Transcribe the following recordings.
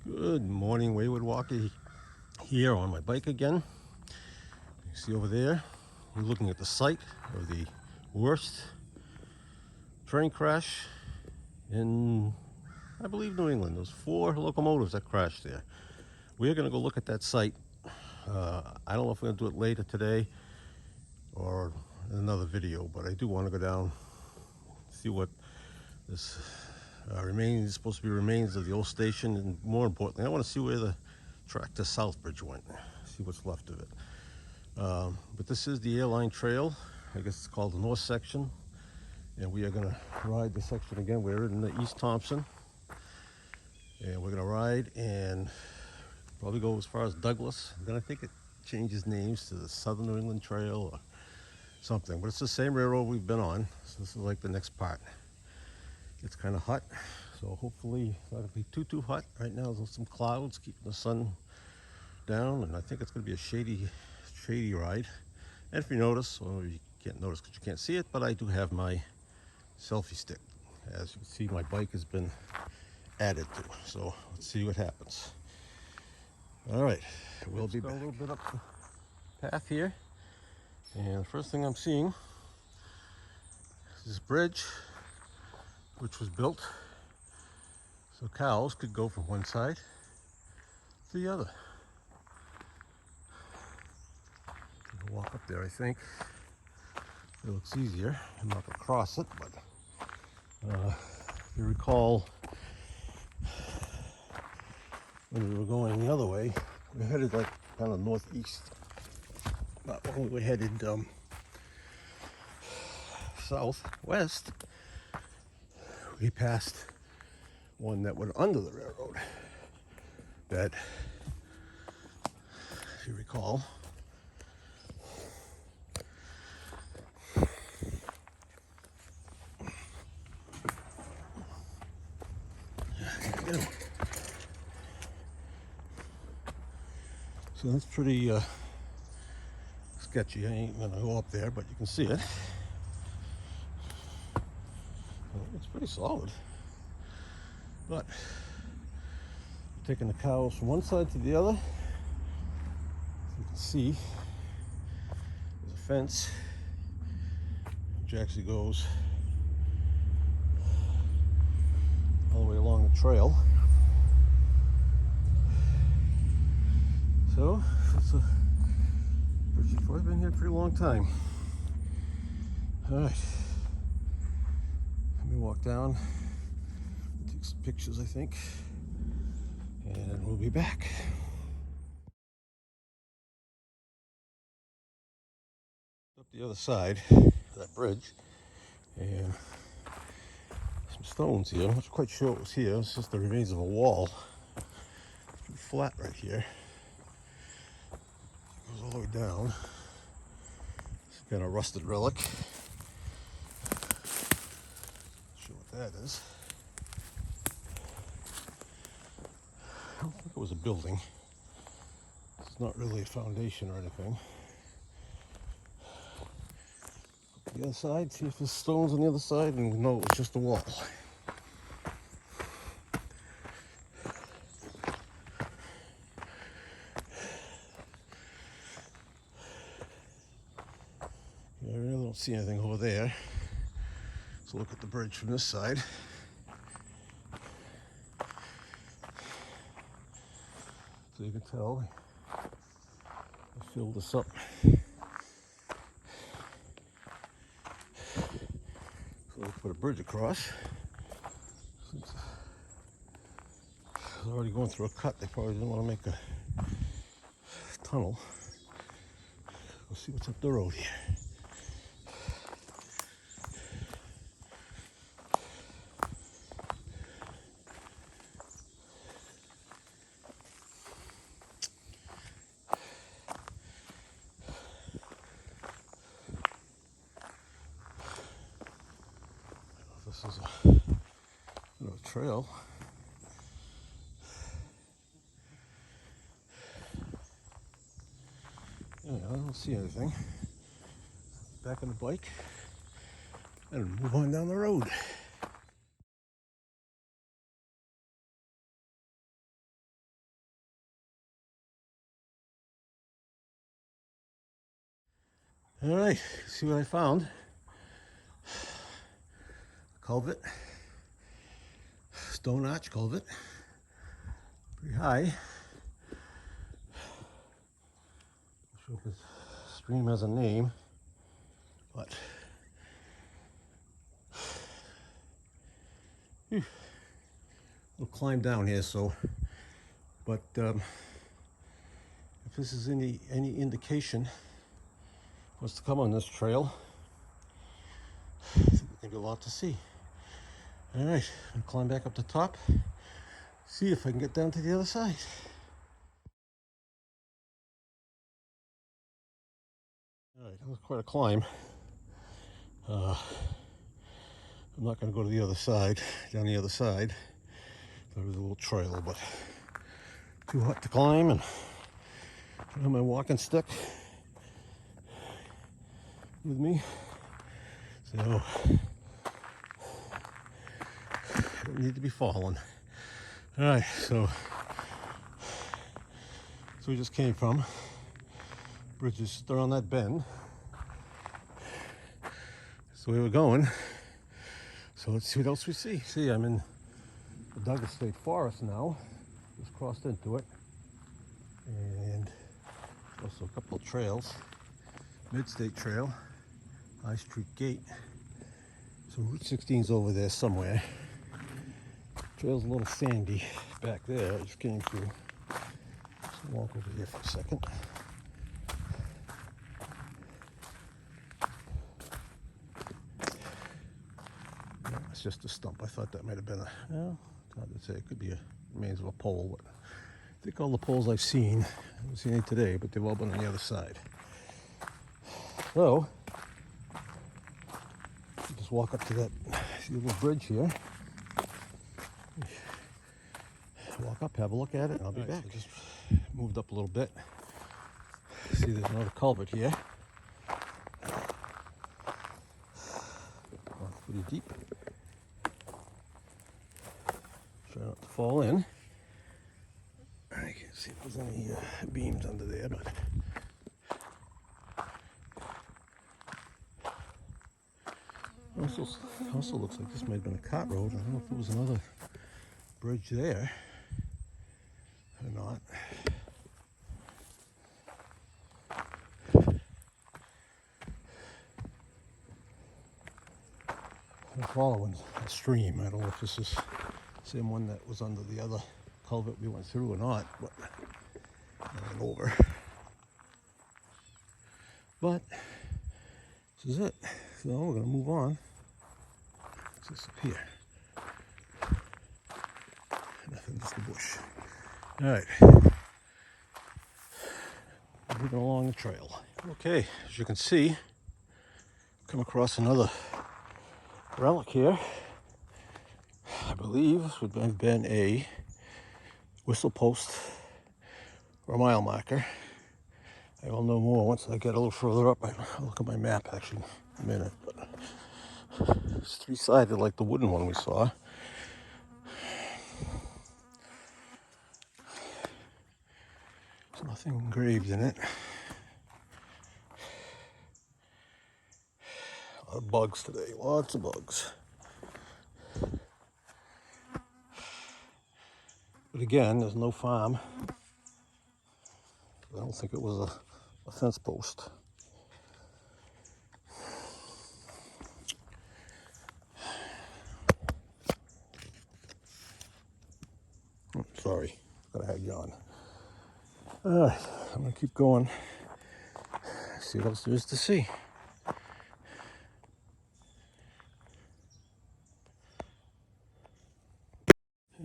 Good morning, Wayward Walker here on my bike again. You see over there, we're looking at the site of the worst train crash in, I believe, New England. There's 4 locomotives that crashed there. We're going to go look at that site. I don't know if we're going to do it later today or in another video, but I do want to go down, see what this supposed to be remains of the old station, and more importantly, I want to see where the track to Southbridge went, see what's left of it. But this is the Airline Trail. I guess it's called the North Section, and we are going to ride the section again. We're in the East Thompson, and we're going to ride and probably go as far as Douglas. Then I think it changes names to the Southern New England Trail or something, but it's the same railroad we've been on, so this is like the next part. It's kind of hot, so hopefully it's not going to be too hot. Right now there's some clouds keeping the sun down, and I think it's going to be a shady ride. And if you notice, well, you can't notice because you can't see it, but I do have my selfie stick. As you can see, my bike has been added to, so let's see what happens. All right, we'll be back. A little bit up the path here, and the first thing I'm seeing is this bridge, which was built so cows could go from one side to the other. I'll walk up there, I think. It looks easier. I'm not going to cross it, but if you recall, when we were going the other way, we were headed like kind of northeast. But when we were headed southwest, we passed one that went under the railroad that, if you recall, so that's pretty sketchy. I ain't gonna go up there, but you can see it. It's pretty solid, but taking the cows from one side to the other, you can see there's a fence which actually goes all the way along the trail. So it's a bridge that's been here a pretty long time. All right, let me walk down, take some pictures, I think, and we'll be back. Up the other side of that bridge, and some stones here. I'm not quite sure what was here. It's just the remains of a wall. It's pretty flat right here. It goes all the way down. It's kind of rusted relic. Not sure what that is. I don't think it was a building. It's not really a foundation or anything. The other side, see if there's stones on the other side, and we know it was just a wall. Yeah, I really don't see anything over there. So look at the bridge from this side. So you can tell I filled this up. So we put a bridge across. Since it's already going through a cut, they probably didn't want to make a tunnel. We'll see what's up the road here. This is a trail. Yeah, I don't see anything. Back on the bike and move on down the road. All right, see what I found. Culvert, stone arch culvert, pretty high. Not sure if this stream has a name, but we'll climb down here. So, but if this is any indication what's to come on this trail, I think there's gonna be a lot to see. All right, I'll climb back up the top, see if I can get down to the other side. All right, that was quite a climb. I'm not going to go to the other side, down the other side. There was a little trail, but too hot to climb, and I have my walking stick with me, so I don't need to be falling. All right, so we just came from. Bridge is still on that bend. That's the way we're going. So let's see what else we see. See, I'm in the Douglas State Forest now. Just crossed into it. And also a couple of trails. Mid-State Trail, High Street Gate. So Route 16's over there somewhere. Trail's a little sandy back there. I just came through. So I'll walk over here for a second. It's just a stump. I thought that might have been a, well, it's hard to say. It could be a remains of a pole, but I think all the poles I've seen, I haven't seen any today, but they've all been on the other side. So, just walk up to that little bridge here. Walk up, have a look at it, and I'll be back. So just moved up a little bit. See, there's another culvert here. Oh, it's pretty deep. Try not to fall in. I can't see if there's any beams under there, but also looks like this might have been a cart road. I don't know if there was another bridge there or not. I'm following a stream. I don't know if this is the same one that was under the other culvert we went through or not, but I went over. But this is it. So we're going to move on. What's this up here? Nothing, just a bush. All right. Moving along the trail. Okay, as you can see, come across another relic here. I believe this would have been a whistle post or a mile marker. I will know more once I get a little further up. I'll look at my map actually in a minute. But it's three-sided like the wooden one we saw. There's nothing engraved in it. A lot of bugs today, lots of bugs. But again, there's no farm. I don't think it was a fence post. Oh, sorry, gotta have you on. All right, I'm gonna keep going. See what else there is to see.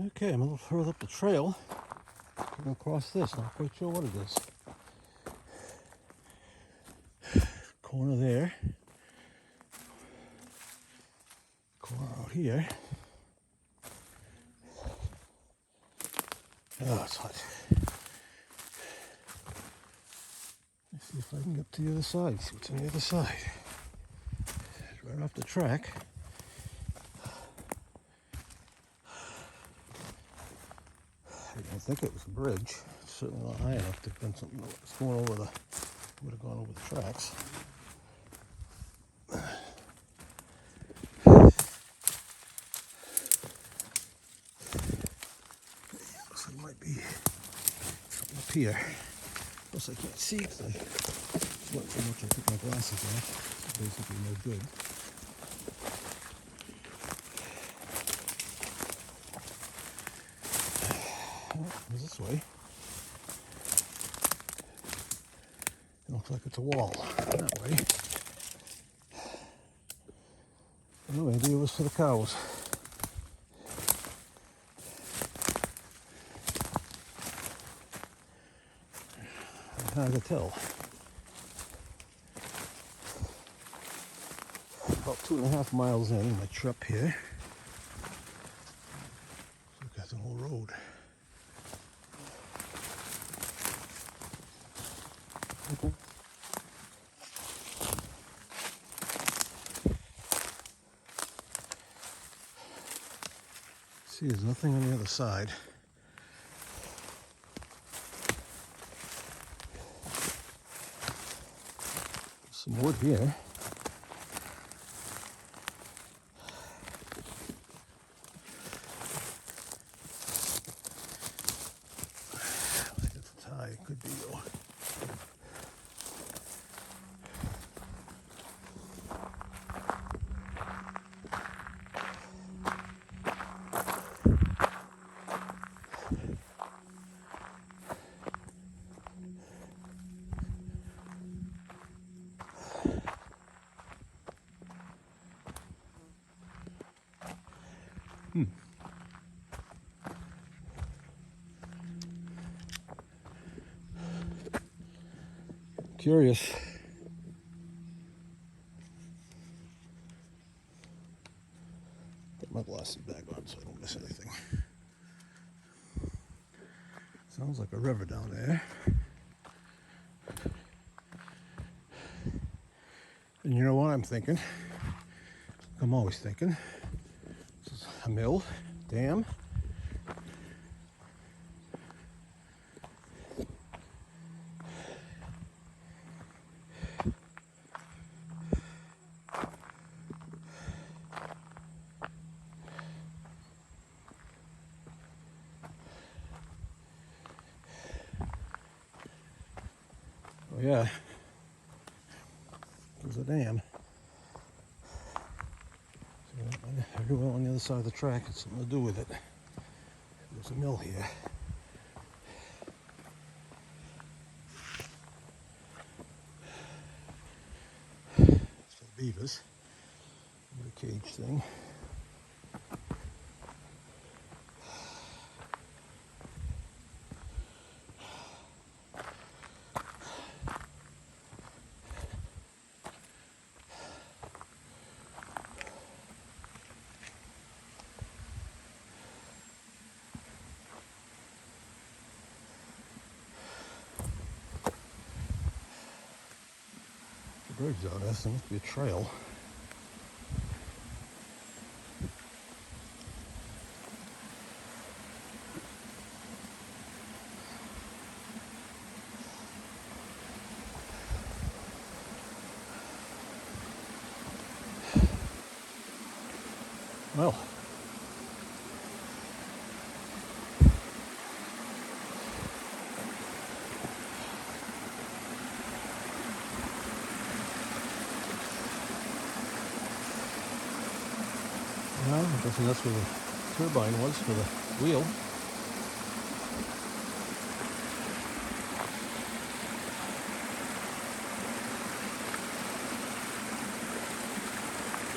Okay, I'm a little further up the trail. Coming across this, not quite sure what it is. Corner there. Corner out here. Oh, it's hot. Let's see if I can get to the other side. See what's on the other side. It's right off the track. I didn't think it was a bridge. It's certainly not high enough to have been something that was going over would have gone over the tracks. might be something up here. Of course I can't see because I sweat so much I took my glasses off. It's basically no good. Oh, this way. It looks like it's a wall that way. Oh, maybe it was for the cows. Hard to tell. About 2.5 miles in my trip here. Look at the whole road. See, there's nothing on the other side. Some wood here. I think it's a tie. It could be though. Curious. Put my glasses back on so I don't miss anything. Sounds like a river down there. And you know what I'm thinking? I'm always thinking. This is a mill, dam. Oh yeah, there's a dam. So everywhere on the other side of the track has something to do with it. There's a mill here. It's for the beavers. The cage thing. Bridge on this, there must be a trail. Well, I'm guessing that's where the turbine was for the wheel.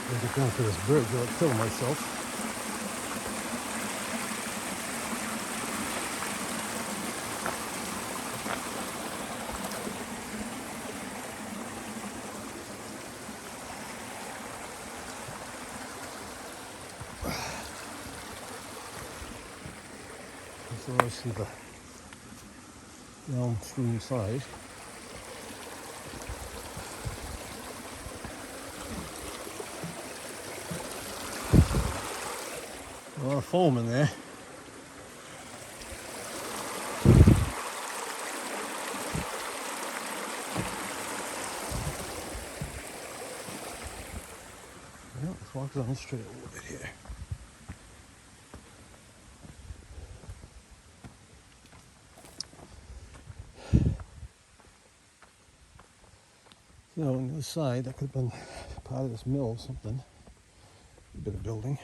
If I get down to this bridge, I'll kill myself. So I see the downstream side. A lot of foam in there. Well, let's walk down the street a little bit here. So on the other side, that could have been part of this mill or something. A bit of building.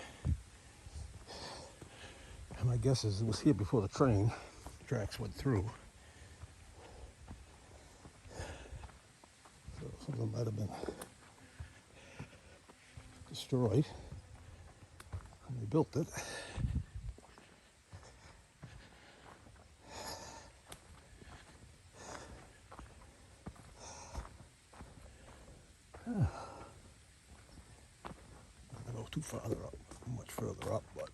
And my guess is it was here before the train tracks went through. So something might have been destroyed when they built it. Not gonna go too farther up, much further up, but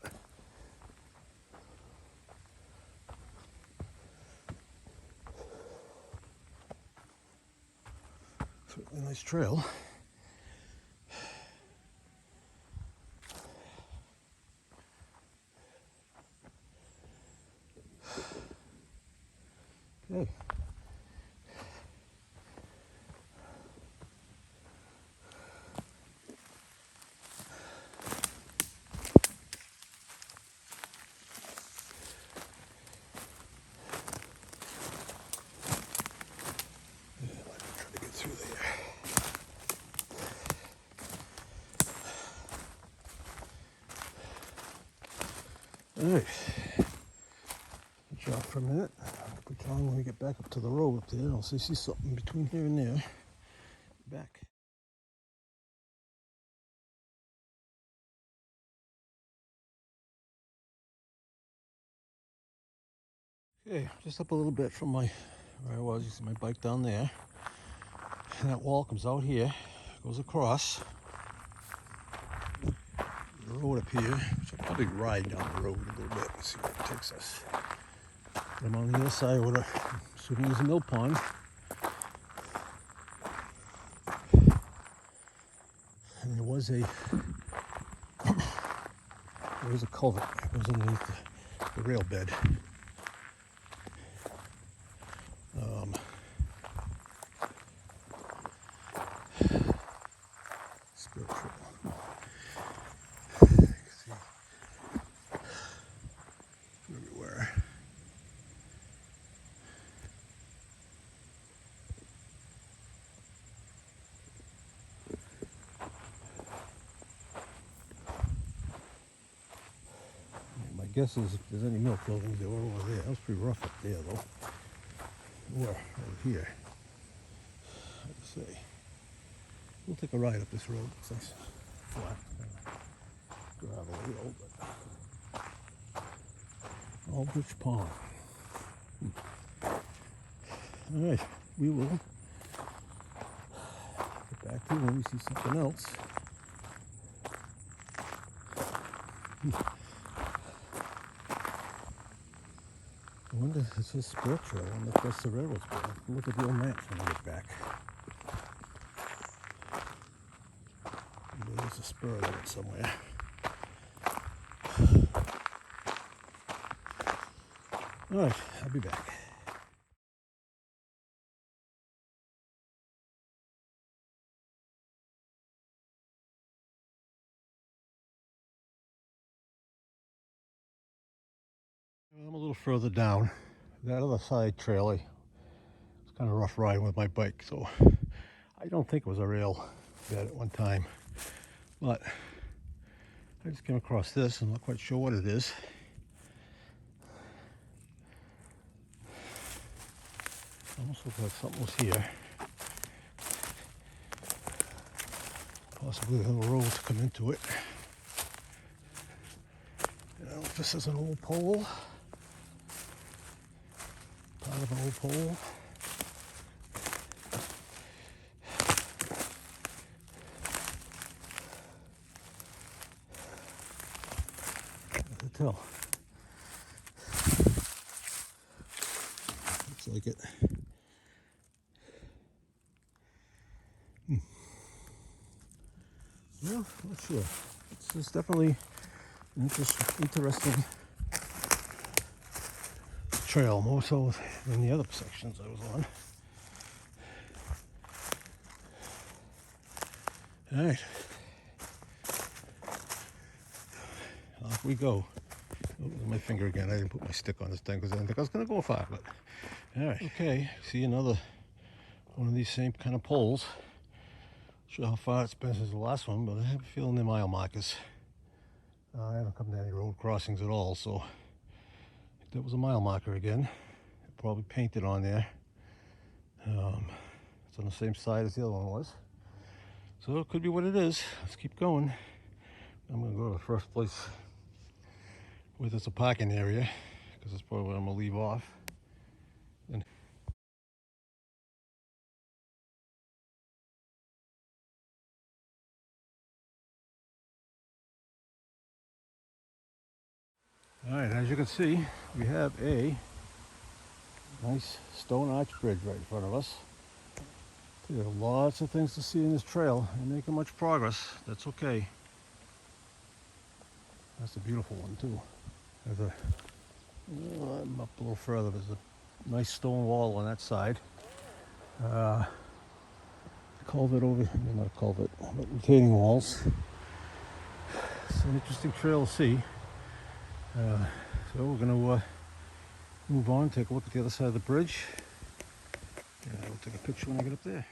certainly a nice trail. Okay. Try to get through there. All right. Put you off for a minute. I'll put you on when we get back up to the road up there. I'll see something between here and there. Back. Okay, just up a little bit from where I was. You see my bike down there. And that wall comes out here, goes across the road up here, which I'll probably ride down the road a little bit and see where it takes us. I'm on the other side where I'm assuming there's a mill pond. And there was a culvert that goes underneath the rail bed. Spiritual. You can see everywhere. My guess is if there's any milk buildings, they were over there. That was pretty rough up there, though. Or over here. Hard to say. We'll take a ride up this road. It's nice, flat, gravel hill, but Aldrich Pond. All right, we will get back here when we see something else. I wonder if it's just spiritual. I wonder if that's the railroad spot. Look at the old maps when we get back. Maybe there's a spur of it somewhere. All right, I'll be back. I'm a little further down. That other side trail, it's kind of rough riding with my bike, so I don't think it was a rail bed at one time. But I just came across this. I'm not quite sure what it is. Almost looks like something was here. Possibly a little road to come into it. You know, this is an old pole. Part of an old pole. Hard to tell. Looks like it. Yeah, not sure. It's definitely an interesting trail, more so than the other sections I was on. All right, off we go. Oh, my finger again. I didn't put my stick on this thing because I didn't think I was going to go far. But all right, okay. See another one of these same kind of poles. Sure how far it's been since the last one, but I have a feeling they're mile markers. I haven't come to any road crossings at all, so that was a mile marker again. Probably painted on there. It's on the same side as the other one was. So it could be what it is. Let's keep going. I'm going to go to the first place where there's a parking area, because that's probably where I'm going to leave off. And all right, as you can see, we have a nice stone arch bridge right in front of us. There are lots of things to see in this trail. Ain't making much progress. That's okay. That's a beautiful one too. There's I'm up a little further. There's a nice stone wall on that side. Culvert over here, not a culvert, but retaining walls. It's an interesting trail to see. So we're going to move on, take a look at the other side of the bridge. And I will take a picture when I get up there.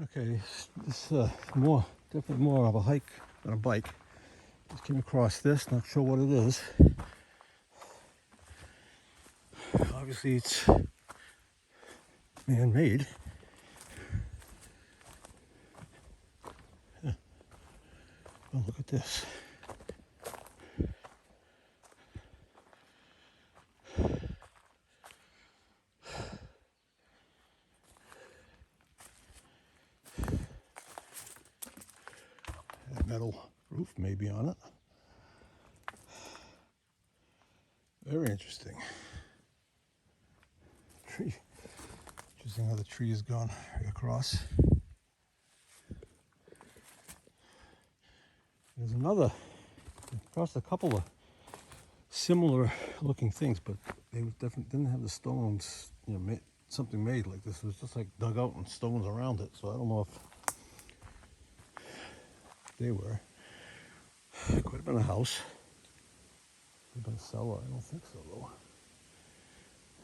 Okay, this definitely more of a hike than a bike. Just came across this, not sure what it is. Obviously it's man-made. Oh, look at this. That metal roof may be on it. Very interesting. Tree. Interesting how the tree has gone right across. There's another, across a couple of similar looking things, but they definitely didn't have the stones, something made like this. It was just like dug out and stones around it. So I don't know if they were. Could have been a house. Could have been a cellar. I don't think so though.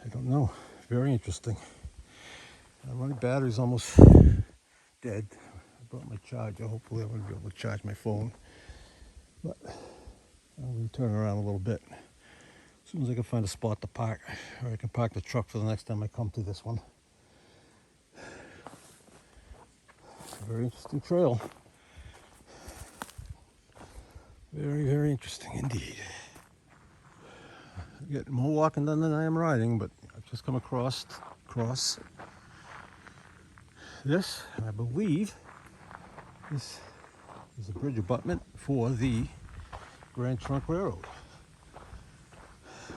I don't know. Very interesting. My battery's almost dead. I brought my charger. Hopefully I'm going to be able to charge my phone. But I'm going to turn around a little bit. As soon as I can find a spot to park, or I can park the truck for the next time I come to this one. Very interesting trail. Very, very interesting indeed. I get more walking done than I am riding, but I've just come across this, and I believe this is a bridge abutment for the Grand Trunk Railroad,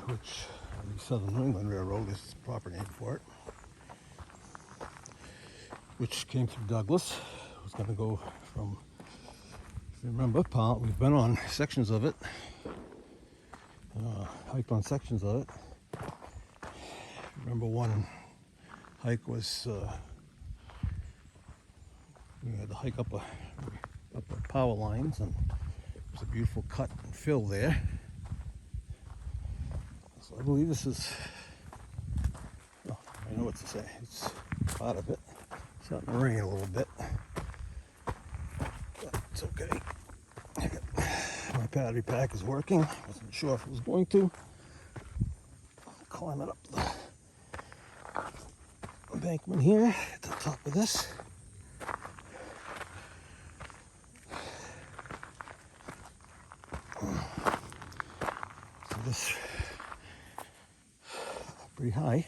which the Southern New England Railroad is the proper name for it, which came through Douglas. It was going to go from, if you remember, we've been on sections of it, hiked on sections of it. Remember one hike was, we had to hike up the power lines, and there's a beautiful cut and fill there. So I believe this is, oh, I know what to say, it's part of it. It's starting to rain a little bit, but it's okay. My battery pack is working. Wasn't sure if it was going to. Climbing up the embankment here at the top of this. So this pretty high.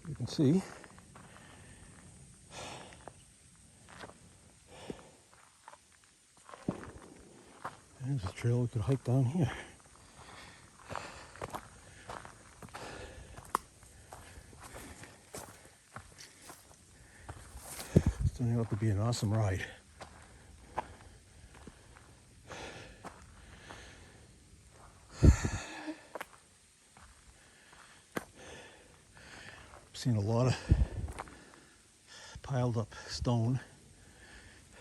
You can see. There's a trail we could hike down here. It's turning out to be an awesome ride. seen a lot of piled up stone.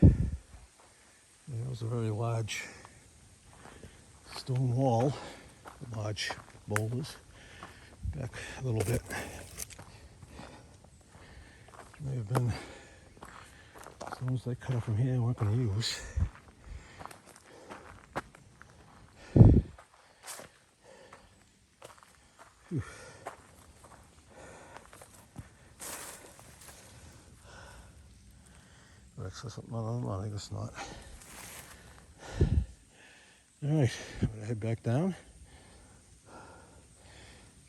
There was a very large stone wall, large boulders. Back a little bit. May have been stones they cut up from here and weren't going to use. Whew. Access something on them? I guess not. Alright, I'm going to head back down.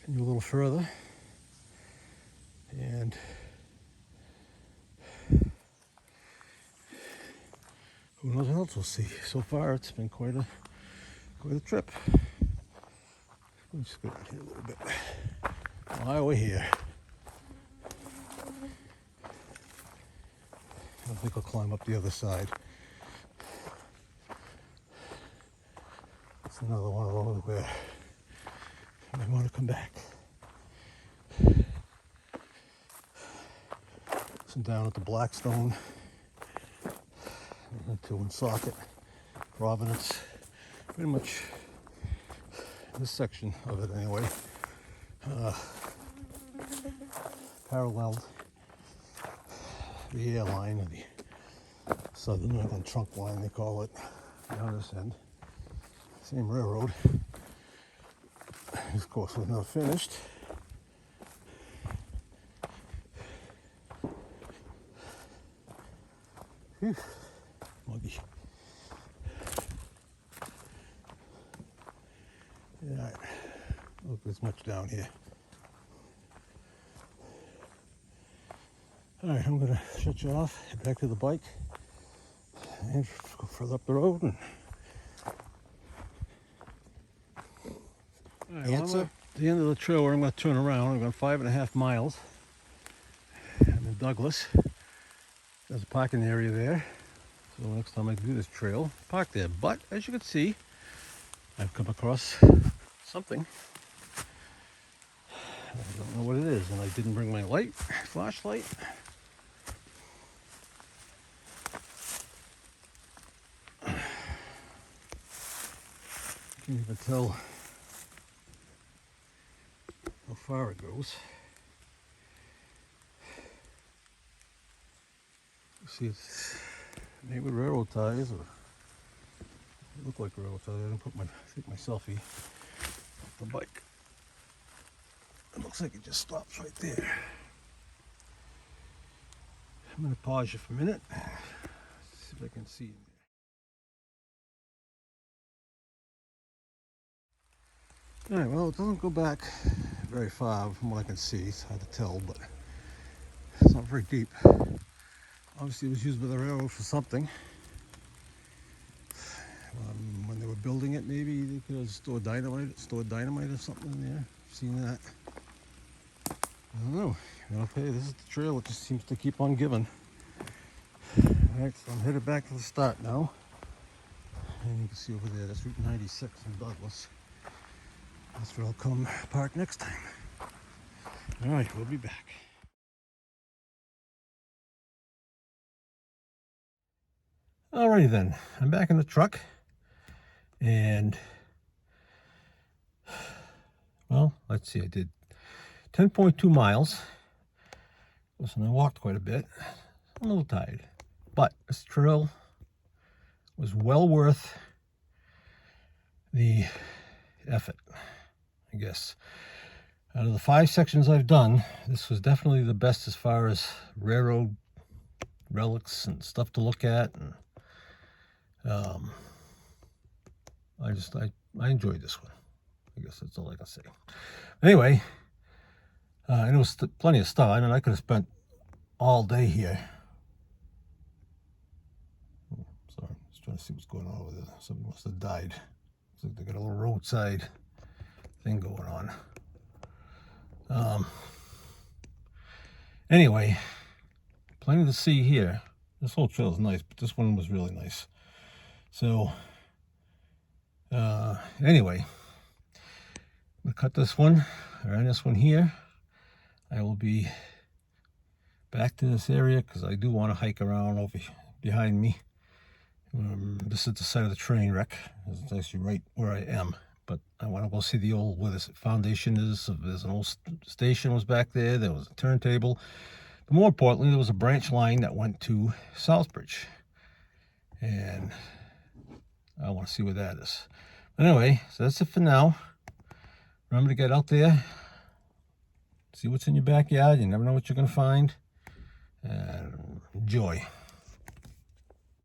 Continue a little further. And who knows what else we'll see. So far it's been quite a trip. Let's just go down here a little bit. While we're here. I think I'll climb up the other side. It's another one of those where I might want to come back. Some down at the Blackstone, into Woonsocket, Providence, pretty much this section of it anyway, paralleled the Airline, or the Southern Northern Trunk Line they call it, down this end. Same railroad. Of course was not finished. Whew. Muggy. Yeah, look, there's much down here. Alright, I'm going to shut you off, head back to the bike, and go further up the road. And answer. At the end of the trail where I'm going to turn around, I'm going 5.5 miles. I'm in Douglas. There's a parking area there. So next time I do this trail, park there. But as you can see, I've come across something. I don't know what it is, and I didn't bring my flashlight. I can't even tell how far it goes. See, it's maybe railroad ties, or it look like railroad ties. I didn't put my selfie off the bike. It looks like it just stops right there. I'm going to pause you for a minute. See if I can see. Alright, well, it doesn't go back very far from what I can see. It's hard to tell, but it's not very deep. Obviously it was used by the railroad for something. When they were building it, maybe they could have stored dynamite or something in there. Seen that? I don't know. Okay, this is the trail. It just seems to keep on giving. Alright, so I'm headed back to the start now. And you can see over there, that's Route 96 in Douglas. That's where I'll come park next time. Alright, we'll be back. Alrighty then, I'm back in the truck, and well, let's see, I did 10.2 miles. Listen, I walked quite a bit. I'm a little tired, but this trail was well worth the effort, I guess. Out of the 5 sections I've done, this was definitely the best as far as railroad relics and stuff to look at, and I enjoyed this one. I guess that's all I can say. Anyway, and it was plenty of stuff. I mean, I could have spent all day here. Oh, sorry, just trying to see what's going on over there. Somebody must have died. Looks like they got a little roadside thing going on. Anyway, plenty to see here. This whole trail is nice, but this one was really nice. So, anyway, I'm gonna cut this one, or end this one here. I will be back to this area because I do want to hike around over behind me. This is the site of the train wreck. It's actually right where I am. But I want to go see the old, where this foundation is. There's an old station was back there. There was a turntable. But more importantly, there was a branch line that went to Southbridge. And I want to see where that is. But anyway, so that's it for now. Remember to get out there. See what's in your backyard. You never know what you're going to find. And enjoy.